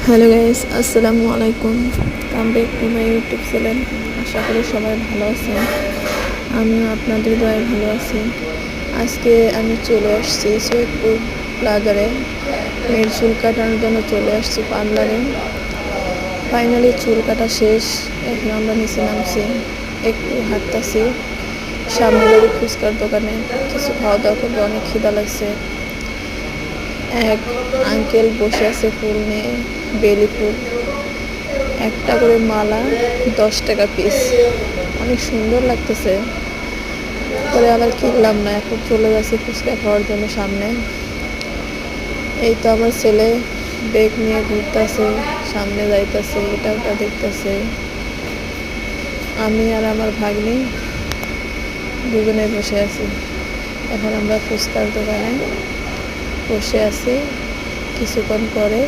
Hello guys, আসসালামু আলাইকুম। Come back to my YouTube channel. আশা করি সবাই ভালো আছেন। আমিও আপনাদের দয়ায় ভালো আছি। আজকে আমি চলে আসছি সৈয়দপুর প্লাজারে মেয়ের চুল কাটানোর জন্য চলে আসছি পার্লারে। ফাইনালি চুল কাটা শেষ। এখন আমরা নিচে নামছি, একটু হাঁটতেছি সামনে বাড়ি ফুচকার দোকানে কিছু খাওয়া দাওয়া করবো। অনেক খিদা লাগছে। এক আঙ্কেল বসে আছে ফুল নিয়ে, বেলি ফুল, একটা করে মালা 10 টাকা পিস। অনেক সুন্দর লাগতেছে। পরে আবার কিনলাম না, এখন চলে যাচ্ছি ফুচকা খাওয়ার জন্য সামনে। এই তো আমার ছেলে ব্যাগ নিয়ে ঘুরতেছে, সামনে যাইতেছে, এটা ওটা দেখতেছে। আমি আর আমার ভাগ্নি দুজনে বসে আছি। এখন আমরা ফুচকার দোকানে বসে আছি। কিছুক্ষণ পরে